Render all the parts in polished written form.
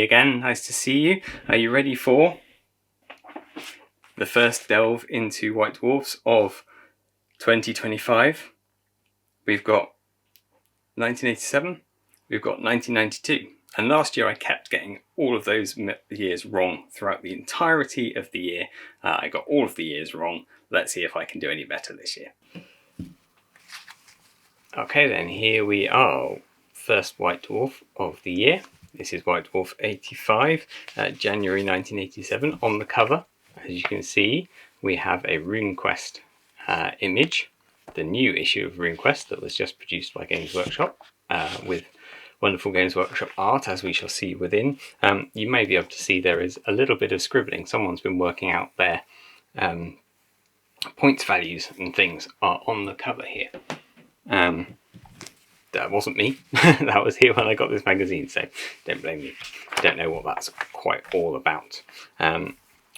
again, nice to see you. Are you ready for the first delve into White Dwarfs of 2025? We've got 1987, we've got 1992, and last year I kept getting all of those years wrong throughout the entirety of the year. I got all of the years wrong. Let's see if I can do any better this year. Okay then, here we are. First White Dwarf of the year. This is White Dwarf 85, January 1987. On the cover, as you can see, we have a RuneQuest image, the new issue of RuneQuest that was just produced by Games Workshop with wonderful Games Workshop art, as we shall see within. You may be able to see there is a little bit of scribbling. Someone's been working out their points values and things are on the cover here. That wasn't me. That was here when I got this magazine, so don't blame me. Don't know what that's quite all about.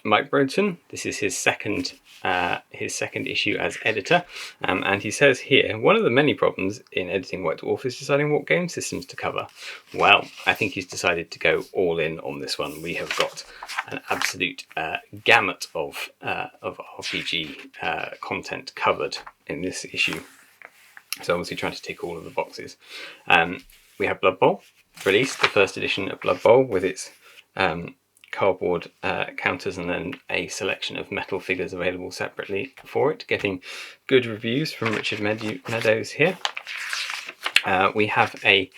Mike Broden, this is his second issue as editor, and he says here, one of the many problems in editing White Dwarf is deciding what game systems to cover. Well, I think he's decided to go all in on this one. We have got an absolute gamut of RPG content covered in this issue. So obviously trying to tick all of the boxes. We have Blood Bowl, released, the first edition of Blood Bowl with its cardboard counters and then a selection of metal figures available separately for it, getting good reviews from Richard Meadows here. We have a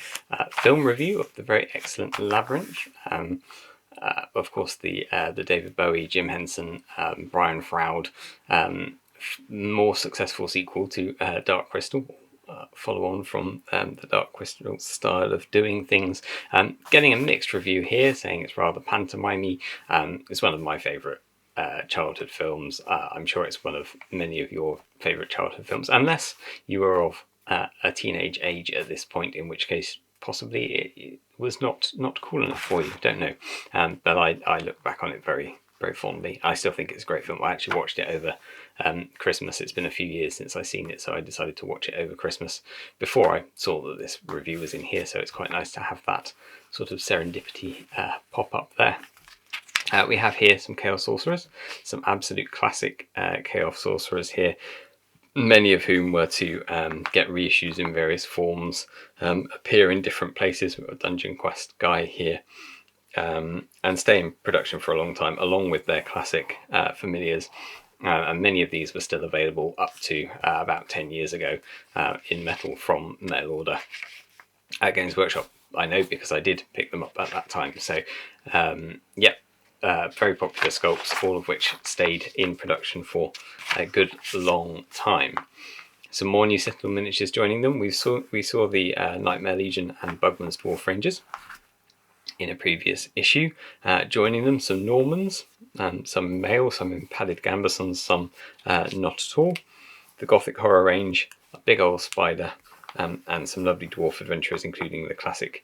film review of the very excellent Labyrinth. Of course, the David Bowie, Jim Henson, Brian Froud, more successful sequel to Dark Crystal. Follow on from the Dark Crystal style of doing things. Getting a mixed review here, saying it's rather pantomimey. It's one of my favourite childhood films. I'm sure it's one of many of your favourite childhood films, unless you are of a teenage age at this point, in which case possibly it was not cool enough for you. Don't know, but I look back on it very fondly. I still think it's a great film. I actually watched it over Christmas. It's been a few years since I've seen it, so I decided to watch it over Christmas before I saw that this review was in here, so it's quite nice to have that sort of serendipity pop up there. We have here some Chaos Sorcerers, some absolute classic Chaos Sorcerers here, many of whom were to get reissues in various forms, appear in different places. We've got a Dungeon Quest guy here, and stay in production for a long time, along with their classic familiars. And many of these were still available up to about 10 years ago in metal from mail order at Games Workshop. I know because I did pick them up at that time. So, very popular sculpts, all of which stayed in production for a good long time. Some more new Citadel miniatures joining them. We saw the Nightmare Legion and Bugman's Dwarf Rangers in a previous issue. Joining them, some Normans, some male, some in padded gambesons, some not at all. The Gothic Horror range, a big old spider, and some lovely dwarf adventurers, including the classic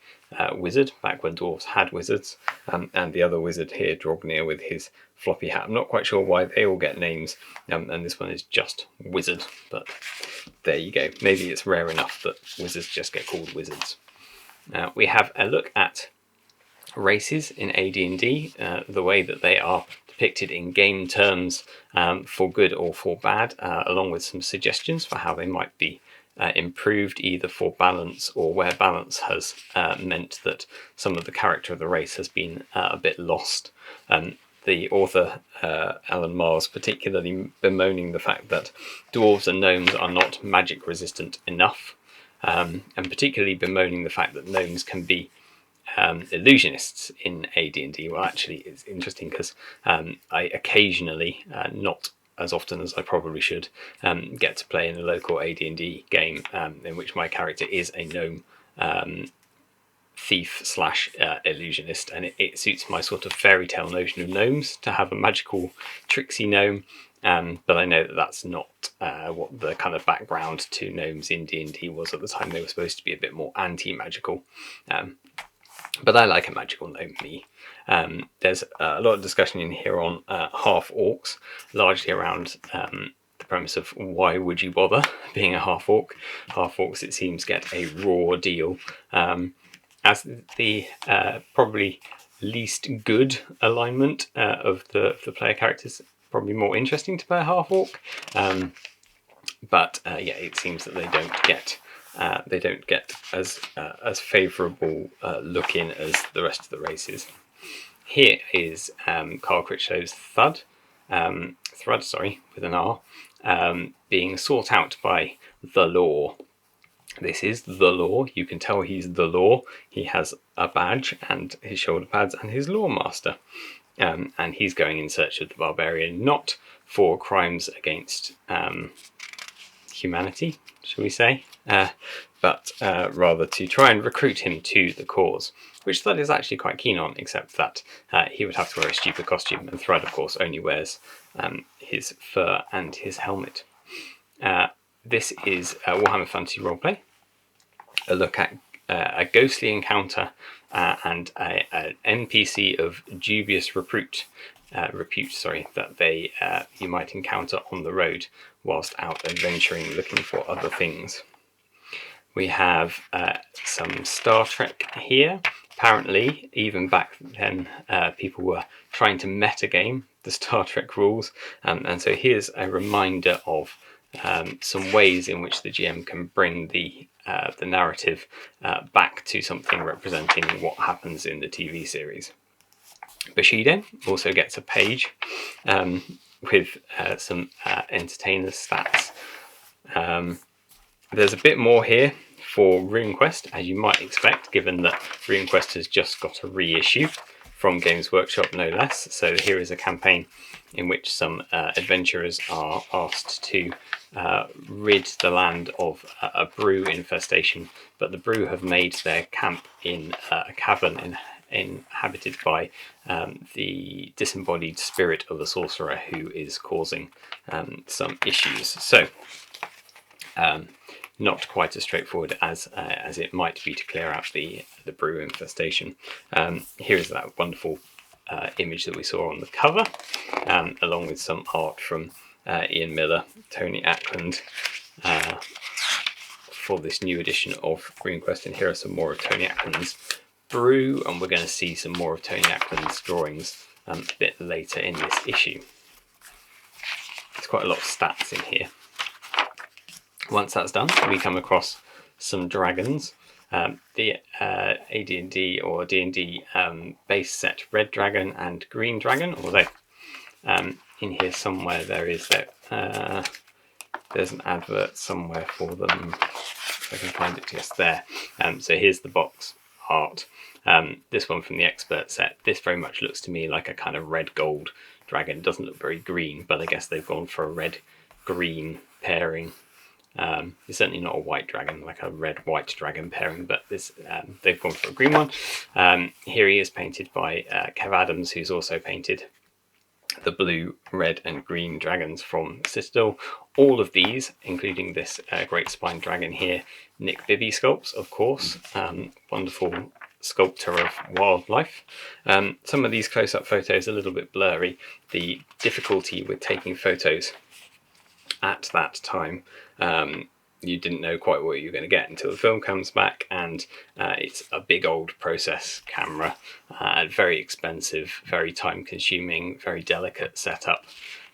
wizard, back when dwarves had wizards, and the other wizard here, Drognir, with his floppy hat. I'm not quite sure why they all get names, and this one is just wizard, but there you go. Maybe it's rare enough that wizards just get called wizards. We have a look at races in AD&D, the way that they are depicted in game terms, for good or for bad, along with some suggestions for how they might be improved, either for balance or where balance has meant that some of the character of the race has been a bit lost. The author, Alan Mars, particularly bemoaning the fact that dwarves and gnomes are not magic resistant enough, and particularly bemoaning the fact that gnomes can be illusionists in AD&D. Well, actually, it's interesting because I occasionally, not as often as I probably should, get to play in a local AD&D game in which my character is a gnome thief slash illusionist, and it suits my sort of fairy tale notion of gnomes to have a magical tricksy gnome. But I know that that's not what the kind of background to gnomes in D&D was at the time. They were supposed to be a bit more anti-magical. But I like a magical gnome, me. There's a lot of discussion in here on half-orcs, largely around the premise of why would you bother being a half-orc. Half-orcs, it seems, get a raw deal. As the probably least good alignment of the player characters. Probably more interesting to play a half-orc, but yeah, it seems that they don't get as favourable look in as the rest of the races. Here is Carl Critchlow's Thrud, with an R, being sought out by the Law. This is the Law. You can tell he's the Law. He has a badge and his shoulder pads and his Lawmaster. And he's going in search of the Barbarian, not for crimes against humanity, shall we say, but rather to try and recruit him to the cause, which Thrud is actually quite keen on, except that he would have to wear a stupid costume, and Thrud, of course, only wears his fur and his helmet. This is Warhammer Fantasy Roleplay, a look at a ghostly encounter and an NPC of dubious repute that you might encounter on the road whilst out adventuring looking for other things. We have some Star Trek here. Apparently, even back then, people were trying to metagame the Star Trek rules, and so here's a reminder of some ways in which the GM can bring the narrative back to something representing what happens in the TV series. Bushido also gets a page with some entertainer stats. There's a bit more here for RuneQuest, as you might expect, given that RuneQuest has just got a reissue from Games Workshop, no less. So here is a campaign in which some adventurers are asked to rid the land of a brew infestation, but the brew have made their camp in a cavern inhabited by the disembodied spirit of a sorcerer who is causing some issues. So not quite as straightforward as it might be to clear out the brew infestation. Here is that wonderful image that we saw on the cover, along with some art from Ian Miller, Tony Ackland, for this new edition of RuneQuest. And here are some more of Tony Ackland's brew, and we're going to see some more of Tony Ackland's drawings a bit later in this issue. There's quite a lot of stats in here. Once that's done, we come across some dragons. The AD&D or D&D base set red dragon and green dragon, although in here somewhere there's an advert somewhere for them. If I can find it just there. So here's the box art. This one from the expert set. This very much looks to me like a kind of red gold dragon. It doesn't look very green, but I guess they've gone for a red green pairing. It's certainly not a white dragon, like a red-white dragon pairing, but they've gone for a green one. Here he is painted by Kev Adams, who's also painted the blue, red and green dragons from Citadel. All of these, including this great spine dragon here, Nick Bibby sculpts, of course. Wonderful sculptor of wildlife. Some of these close-up photos are a little bit blurry. The difficulty with taking photos at that time, you didn't know quite what you were going to get until the film comes back, and it's a big old process camera, very expensive, very time consuming, very delicate setup,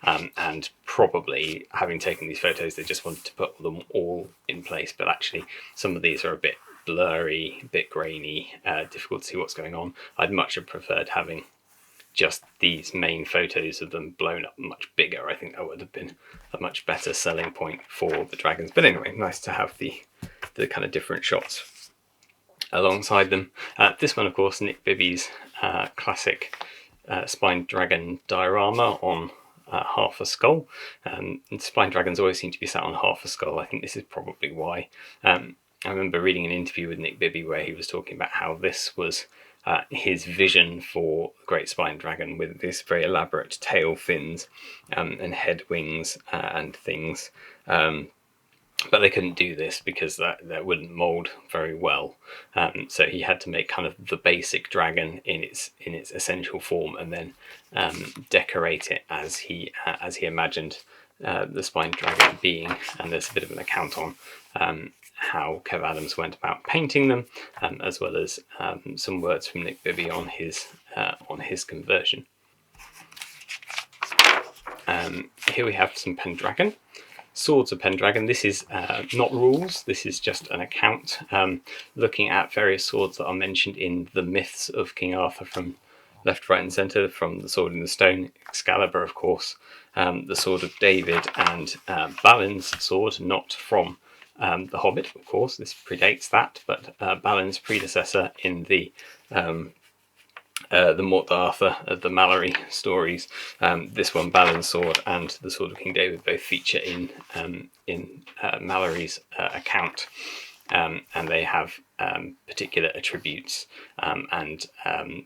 and probably having taken these photos they just wanted to put them all in place, but actually some of these are a bit blurry, a bit grainy, difficult to see what's going on. I'd much have preferred having just these main photos of them blown up much bigger. I think that would have been a much better selling point for the dragons. But anyway, nice to have the kind of different shots alongside them. This one, of course, Nick Bibby's classic spine dragon diorama on half a skull. And spine dragons always seem to be sat on half a skull. I think this is probably why. I remember reading an interview with Nick Bibby where he was talking about how this was his vision for the Great Spine Dragon, with this very elaborate tail fins and head wings and things. But they couldn't do this because that wouldn't mould very well. So he had to make kind of the basic dragon in its essential form, and then decorate it as he imagined the spine dragon being. And there's a bit of an account on how Kev Adams went about painting them, as well as some words from Nick Bibby on his on his conversion. Here we have some Pendragon. Swords of Pendragon. This is not rules, this is just an account looking at various swords that are mentioned in the myths of King Arthur from left, right and centre, from the Sword in the Stone, Excalibur of course, the Sword of David, and Balin's sword, not from The Hobbit of course, this predates that, but Balin's predecessor in the Mort d'Arthur, the Mallory stories. This one, Balin's sword and the Sword of King David, both feature in Mallory's account, and they have particular attributes and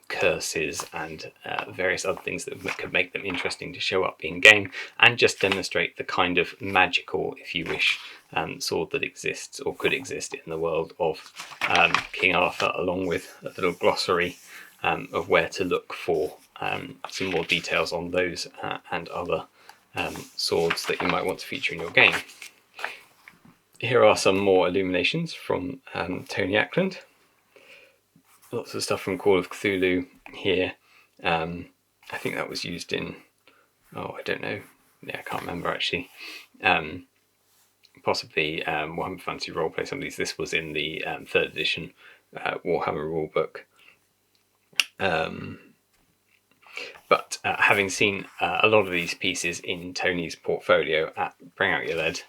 curses and various other things that could make them interesting to show up in game, and just demonstrate the kind of magical, if you wish, sword that exists or could exist in the world of King Arthur, along with a little glossary of where to look for some more details on those and other swords that you might want to feature in your game. Here are some more illuminations from Tony Ackland. Lots of stuff from Call of Cthulhu here. I think that was used in, I don't know, I can't remember actually. Possibly Warhammer Fantasy Roleplay, some of these. This was in the 3rd edition Warhammer rulebook. But having seen a lot of these pieces in Tony's portfolio at Bring Out Your Lead,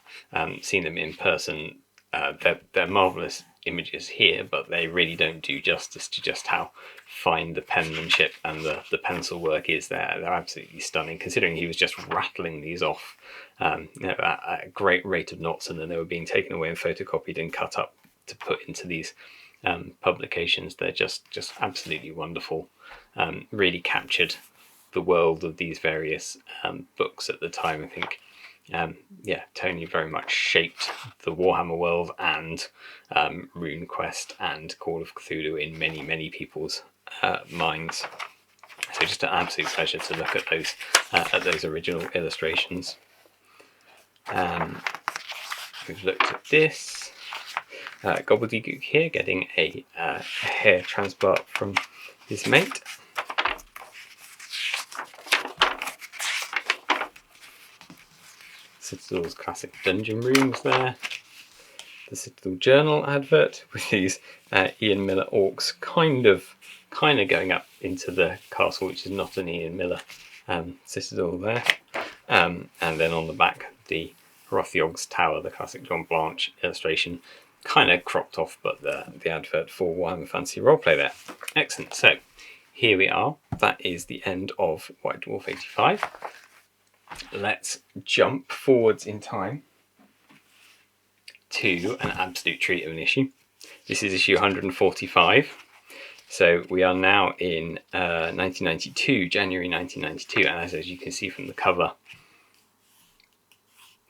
seen them in person, they're marvellous images here, but they really don't do justice to just how fine the penmanship and the pencil work is there. They're absolutely stunning, considering he was just rattling these off at a great rate of knots, and then they were being taken away and photocopied and cut up to put into these publications. They're just absolutely wonderful. Really captured the world of these various books at the time. I think Tony very much shaped the Warhammer world and RuneQuest and Call of Cthulhu in many people's minds. So just an absolute pleasure to look at those original illustrations. We've looked at this. Gobbledygook here getting a hair transplant from his mate. Citadel's classic dungeon rooms there. The Citadel Journal advert with these Ian Miller orcs kind of going up into the castle, which is not an Ian Miller citadel there. And then on the back, the Hrothjog's Tower, the classic John Blanche illustration, kind of cropped off, but the advert for Warhammer Fantasy Roleplay there. Excellent. So here we are. That is the end of White Dwarf 85. Let's jump forwards in time to an absolute treat of an issue. This is issue 145. So we are now in 1992, January 1992, and as you can see from the cover,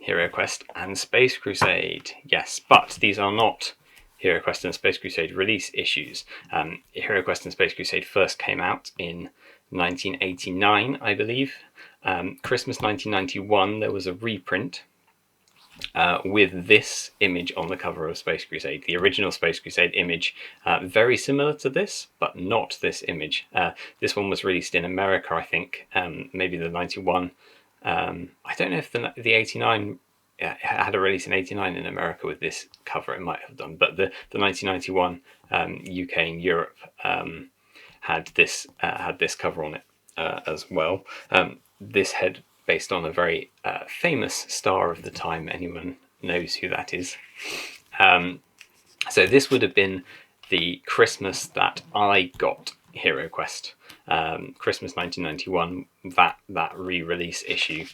Heroquest and Space Crusade. Yes, but these are not Heroquest and Space Crusade release issues. Heroquest and Space Crusade first came out in 1989, I believe. Christmas 1991, there was a reprint with this image on the cover of Space Crusade. The original Space Crusade image, very similar to this, but not this image. This one was released in America, I think, maybe the 91. I don't know if the 89 had a release in 89 in America with this cover. It might have done, but the 1991 UK and Europe had this cover on it as well. This head based on a very famous star of the time. Anyone knows who that is. So this would have been the Christmas that I got Heroquest. Christmas 1991, that re-release issue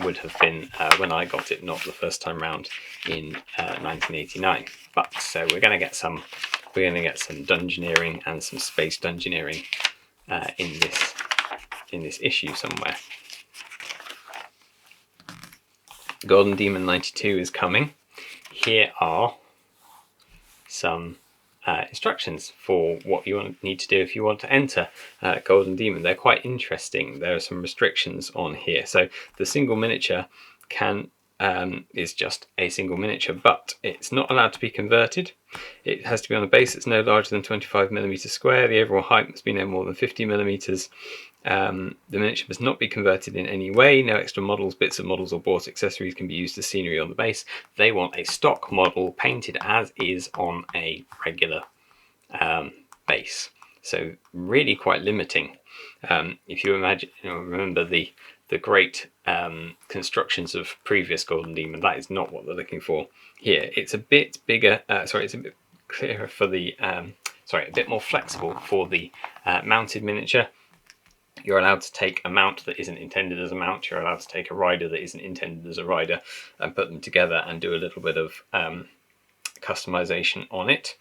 would have been when I got it, not the first time round in 1989. But so we're going to get some dungeoneering and some space dungeoneering in this issue somewhere. Golden Demon 92 is coming. Here are some instructions for what you need to do if you want to enter Golden Demon. They're quite interesting. There are some restrictions on here. So the single miniature can is just a single miniature, but it's not allowed to be converted. It has to be on a base that's no larger than 25mm square. The overall height must be no more than 50mm. The miniature must not be converted in any way. No extra models, bits of models, or bought accessories can be used as scenery on the base. They want a stock model painted as is on a regular base. So really quite limiting. If you imagine, remember the great constructions of previous Golden Demon, that is not what they're looking for here. It's a bit bigger, it's a bit clearer for the, a bit more flexible for the mounted miniature. You're allowed to take a mount that isn't intended as a mount. You're allowed to take a rider that isn't intended as a rider and put them together and do a little bit of customization on it.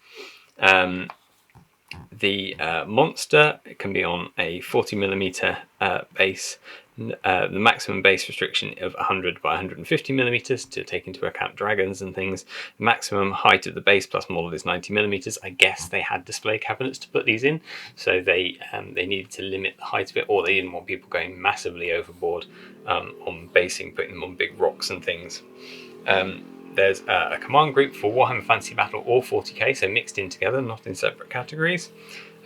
The monster can be on a 40mm base. The maximum base restriction of 100 by 150mm to take into account dragons and things. The maximum height of the base plus model is 90mm. I guess they had display cabinets to put these in, so they needed to limit the height of it, or they didn't want people going massively overboard on basing, putting them on big rocks and things. There's a command group for Warhammer Fantasy Battle or 40k, so mixed in together, not in separate categories.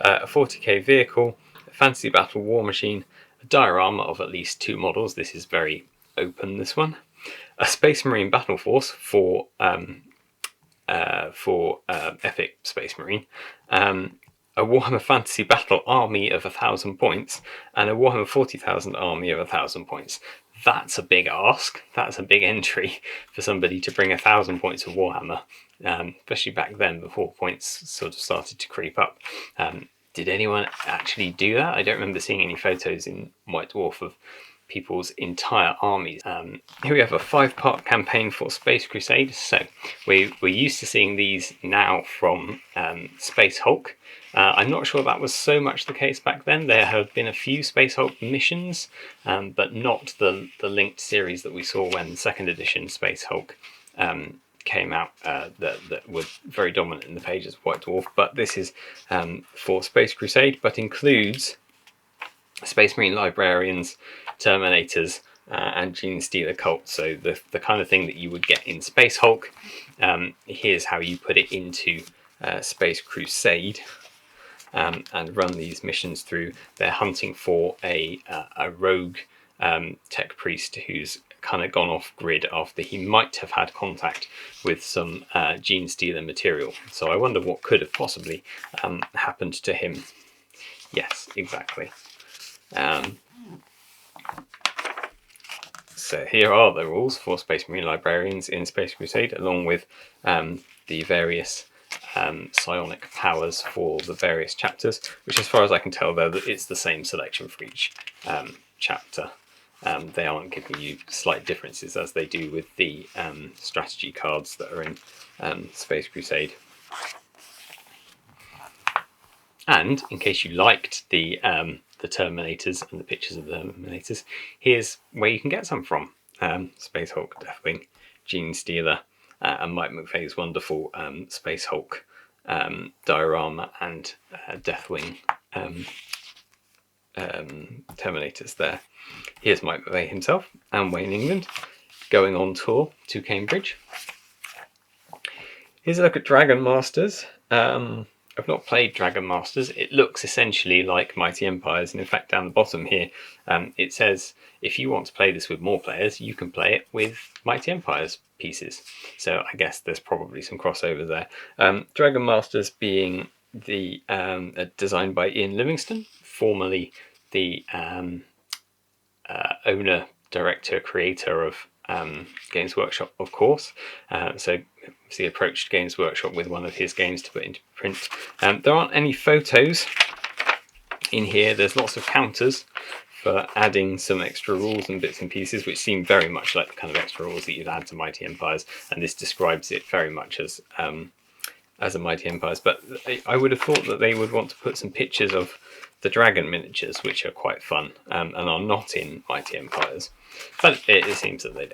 A 40k vehicle, a Fantasy Battle war machine, a diorama of at least 2 models. This is very open, this one. A Space Marine Battle Force for Epic Space Marine. A Warhammer Fantasy Battle army of 1,000 points, and a Warhammer 40,000 army of 1,000 points. That's a big ask. That's a big entry for somebody to bring 1,000 points of Warhammer, especially back then before points sort of started to creep up. Did anyone actually do that? I don't remember seeing any photos in White Dwarf of people's entire armies. Here we have a 5-part campaign for Space Crusade. So we're used to seeing these now from Space Hulk. I'm not sure that was so much the case back then. There have been a few Space Hulk missions, but not the linked series that we saw when 2nd edition Space Hulk came out that were very dominant in the pages of White Dwarf. But this is for Space Crusade, but includes Space Marine Librarians, Terminators, and Gene Stealer Cults. So the kind of thing that you would get in Space Hulk. Here's how you put it into Space Crusade. And run these missions through. They're hunting for a rogue tech priest who's kind of gone off grid after he might have had contact with some Gene Stealer material. So I wonder what could have possibly happened to him. Yes, exactly. So here are the rules for Space Marine Librarians in Space Crusade, along with the various psionic powers for the various chapters, which as far as I can tell though, it's the same selection for each chapter. They aren't giving you slight differences as they do with the strategy cards that are in Space Crusade. And in case you liked the Terminators and the pictures of the Terminators, here's where you can get some from. Space Hulk, Deathwing, Gene Stealer, and Mike McVeigh's wonderful Space Hulk diorama and Deathwing Terminators there. Here's Mike McVeigh himself and Wayne England going on tour to Cambridge. Here's a look at Dragon Masters. I've not played Dragon Masters. It looks essentially like Mighty Empires, and in fact down the bottom here it says if you want to play this with more players, you can play it with Mighty Empires pieces. So I guess there's probably some crossover there. Dragon Masters being the designed by Ian Livingstone, formerly the owner, director, creator of Games Workshop, of course. So he approached Games Workshop with one of his games to put into print. There aren't any photos in here. There's lots of counters for adding some extra rules and bits and pieces, which seem very much like the kind of extra rules that you'd add to Mighty Empires, and this describes it very much as a Mighty Empires. But I would have thought that they would want to put some pictures of the dragon miniatures, which are quite fun and are not in Mighty Empires, but it seems that they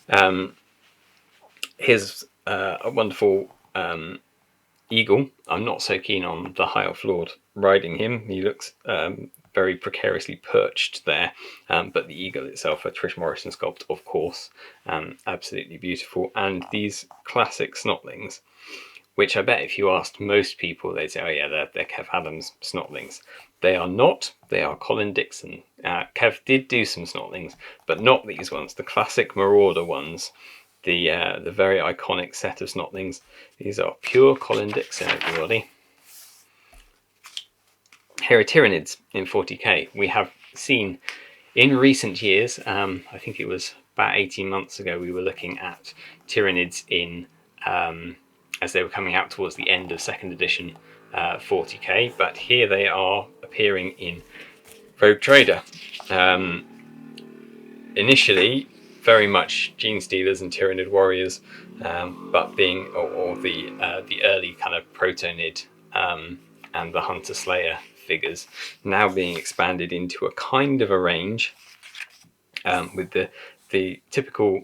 don't. Here's a wonderful eagle. I'm not so keen on the High Elf Lord riding him. He looks very precariously perched there, but the eagle itself, a Trish Morrison sculpt, of course, absolutely beautiful. And these classic snotlings, which I bet if you asked most people, they'd say, oh yeah, they're Kev Adams snotlings. They are not. They are Colin Dixon. Kev did do some snotlings, but not these ones. The classic Marauder ones, the very iconic set of snotlings. These are pure Colin Dixon, everybody. Here are Tyranids in 40k. We have seen in recent years, I think it was about 18 months ago, we were looking at Tyranids in, as they were coming out towards the end of 2nd edition 40k, but here they are appearing in Rogue Trader. Initially, very much Gene Stealers and Tyranid Warriors, but being, or the early kind of Protonid and the Hunter Slayer figures now being expanded into a kind of a range, with the typical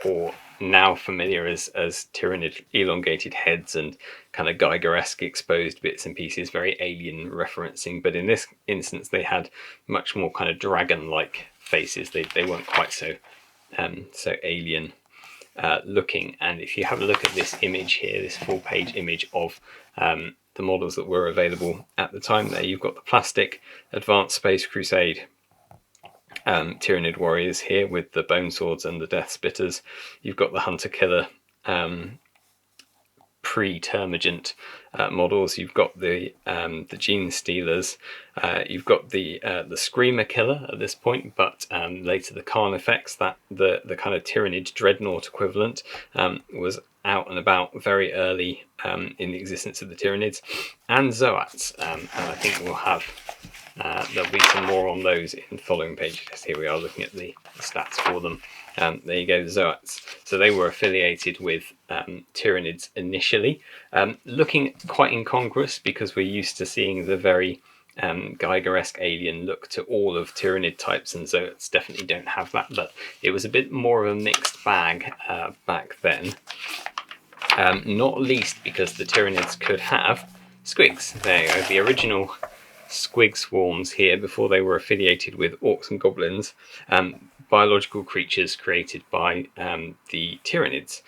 or now familiar as Tyranid elongated heads and kind of Geiger-esque exposed bits and pieces, very alien referencing, but in this instance they had much more kind of dragon-like faces. They weren't quite so alien looking. And if you have a look at this image here, this full-page image of the models that were available at the time, there you've got the plastic Advanced Space Crusade Tyranid Warriors here with the Bone Swords and the Death Spitters. You've got the Hunter Killer pre-Termagant models. You've got the Gene Stealers. You've got the Screamer Killer at this point, but later the Carnifex, that the kind of Tyranid Dreadnought equivalent, was out and about very early in the existence of the Tyranids, and Zoats. And I think we'll have there'll be some more on those in the following pages. Here we are looking at the stats for them. There you go, the Zoats. So they were affiliated with Tyranids initially, looking quite incongruous because we're used to seeing the very Geiger-esque alien look to all of Tyranid types, and Zoats definitely don't have that, but it was a bit more of a mixed bag back then. Not least because the Tyranids could have squigs. There you go, the original squig swarms here before they were affiliated with orcs and goblins, biological creatures created by the Tyranids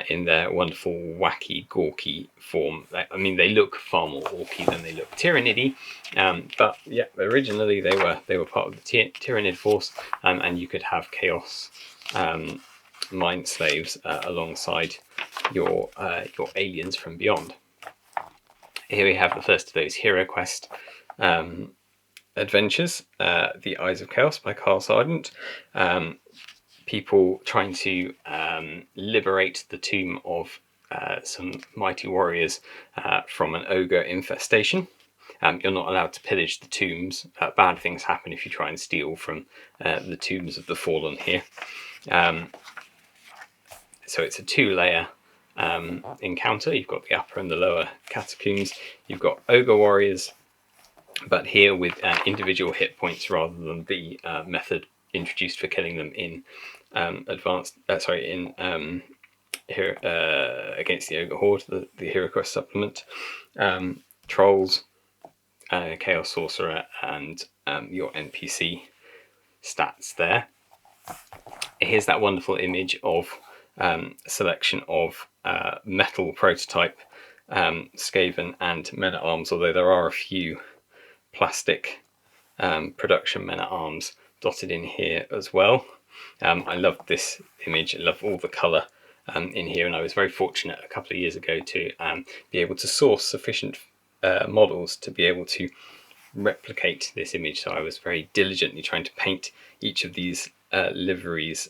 in their wonderful wacky gawky form. I mean, they look far more orky than they look Tyranidy, but yeah, originally they were part of the Tyranid force, and you could have chaos mind slaves alongside your aliens from beyond. Here we have the first of those Heroquest adventures, The Eyes of Chaos by Carl Sargent. People trying to liberate the tomb of some mighty warriors from an ogre infestation. You're not allowed to pillage the tombs. Bad things happen if you try and steal from the tombs of the fallen here. So it's a two-layer encounter. You've got the upper and the lower catacombs. You've got ogre warriors, but here with individual hit points rather than the method introduced for killing them in here against the Ogre Horde, the Heroquest supplement. Trolls, Chaos Sorcerer, and your NPC stats there. Here's that wonderful image of a selection of metal prototype Skaven and Men-at-Arms, although there are a few plastic production Men-at-Arms dotted in here as well. I love this image. I love all the colour in here, and I was very fortunate a couple of years ago to be able to source sufficient models to be able to replicate this image. So I was very diligently trying to paint each of these liveries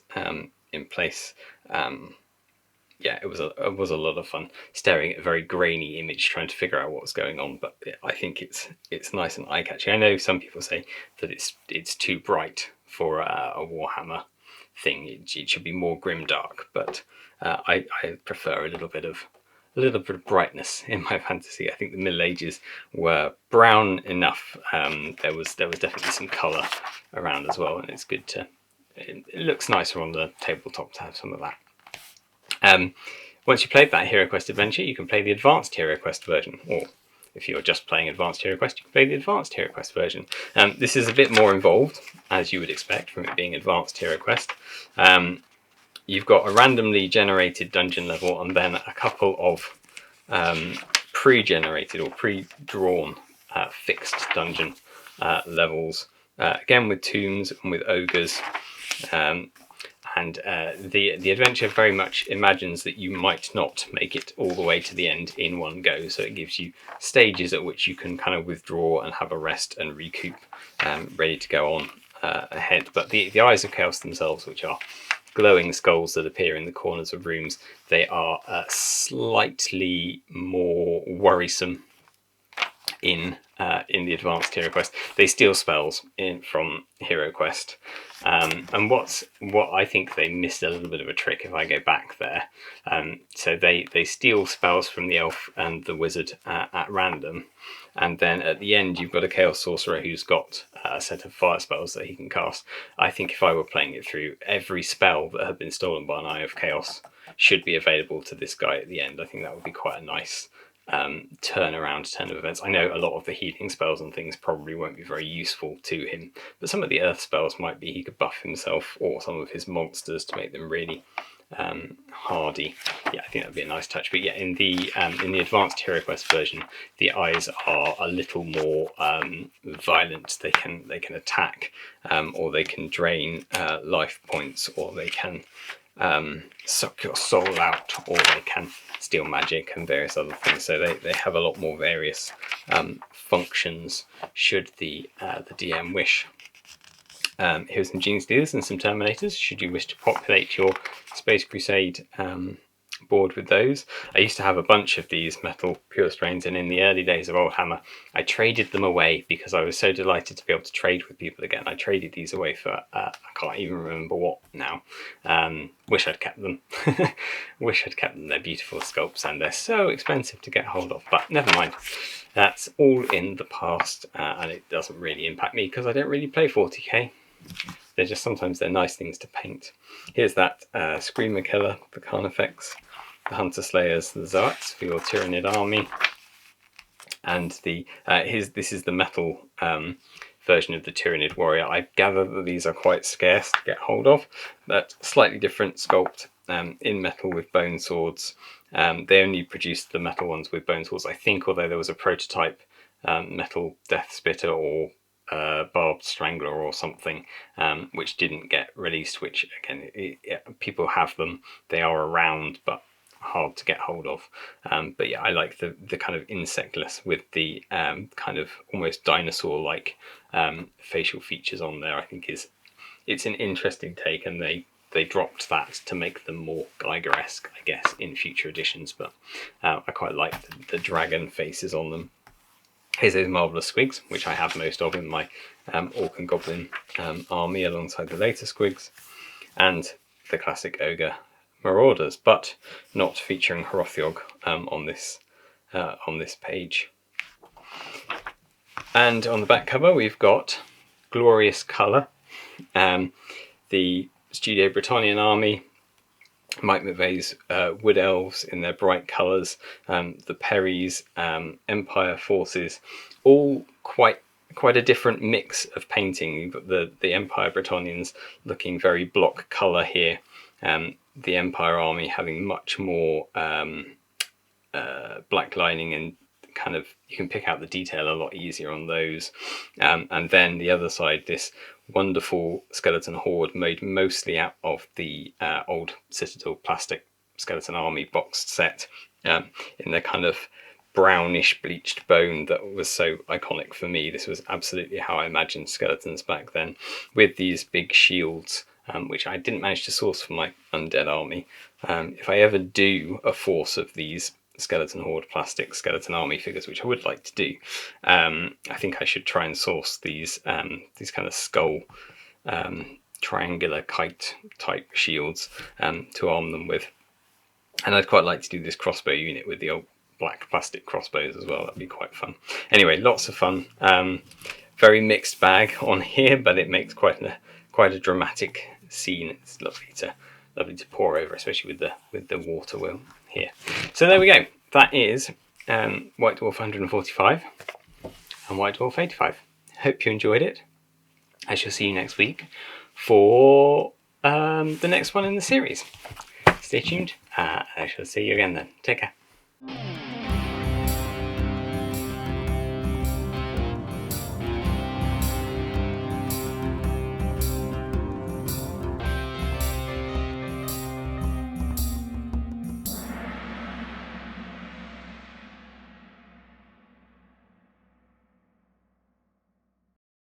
in place. Yeah, it was a lot of fun staring at a very grainy image, trying to figure out what was going on. But I think it's nice and eye-catching. I know some people say that it's too bright for a Warhammer thing. It should be more grimdark, but I prefer a little bit of brightness in my fantasy. I think the Middle Ages were brown enough. There was definitely some colour around as well, and it's good to. It looks nicer on the tabletop to have some of that. Once you played that Heroquest adventure, you can play the advanced Heroquest version, or if you're just playing Advanced Heroquest, you can play the Advanced Heroquest version. This is a bit more involved, as you would expect from it being Advanced Heroquest. You've got a randomly generated dungeon level and then a couple of pre-generated or pre-drawn fixed dungeon levels, again with tombs and with ogres. And the adventure very much imagines that you might not make it all the way to the end in one go, so it gives you stages at which you can kind of withdraw and have a rest and recoup, ready to go on ahead. But the Eyes of Chaos themselves, which are glowing skulls that appear in the corners of rooms, they are slightly more worrisome in the Advanced Heroquest. They steal spells from Heroquest, and what I think they missed a little bit of a trick if I go back there. So they steal spells from the elf and the wizard at random, and then at the end you've got a Chaos Sorcerer who's got a set of fire spells that he can cast. I think if I were playing it through, every spell that had been stolen by an Eye of Chaos should be available to this guy at the end. I think that would be quite a nice turn of events. I know a lot of the healing spells and things probably won't be very useful to him, but some of the earth spells might be. He could buff himself or some of his monsters to make them really hardy. Yeah, I think that'd be a nice touch. But yeah, in the Advanced Heroquest version, the eyes are a little more violent. They can attack, or they can drain life points, or they can suck your soul out, or they can steal magic and various other things. So they have a lot more various functions should the DM wish. Here's some Gene Stealers and some Terminators should you wish to populate your Space Crusade board with those. I used to have a bunch of these metal pure strains, and in the early days of Old Hammer I traded them away because I was so delighted to be able to trade with people again. I traded these away for I can't even remember what now. Wish I'd kept them. Wish I'd kept them. They're beautiful sculpts and they're so expensive to get hold of, but never mind. That's all in the past, and it doesn't really impact me because I don't really play 40k. They're just sometimes they're nice things to paint. Here's that Screamer Killer, the Carnifex, the Hunter Slayers, the Zoats for your Tyrannid army, and this is the metal version of the Tyrannid Warrior. I gather that these are quite scarce to get hold of, but slightly different sculpt in metal with bone swords. They only produced the metal ones with bone swords, I think, although there was a prototype metal Death Spitter or Barbed Strangler or something, which didn't get released, which again, people have them, they are around, but hard to get hold of. But yeah, I like the kind of insectless with the kind of almost dinosaur-like facial features on there. I think it's an interesting take, and they dropped that to make them more Geiger-esque, I guess, in future editions, but I quite like the dragon faces on them. Here's those Marvellous Squigs, which I have most of in my Orc and Goblin army alongside the later Squigs, and the classic Ogre Marauders, but not featuring Hrothgar on this page. And on the back cover we've got Glorious Colour, the Studio Britannian army, Mike McVeigh's Wood Elves in their bright colours, the Perrys, Empire Forces, all quite a different mix of painting. You've got the Empire Britannians looking very block colour here, the Empire army having much more black lining, and kind of you can pick out the detail a lot easier on those, and then the other side, this wonderful skeleton horde made mostly out of the old Citadel plastic skeleton army boxed set, in their kind of brownish bleached bone that was so iconic for me. This was absolutely how I imagined skeletons back then, with these big shields, which I didn't manage to source for my undead army. If I ever do a force of these skeleton horde plastic skeleton army figures, which I would like to do, I think I should try and source these kind of skull triangular kite type shields to arm them with. And I'd quite like to do this crossbow unit with the old black plastic crossbows as well. That'd be quite fun. Anyway, lots of fun. Very mixed bag on here, but it makes quite a dramatic scene. It's lovely to pour over, especially with the water wheel here. So there we go. That is White Dwarf 145 and White Dwarf 85. Hope you enjoyed it. I shall see you next week for the next one in the series. Stay tuned. I shall see you again then. Take care.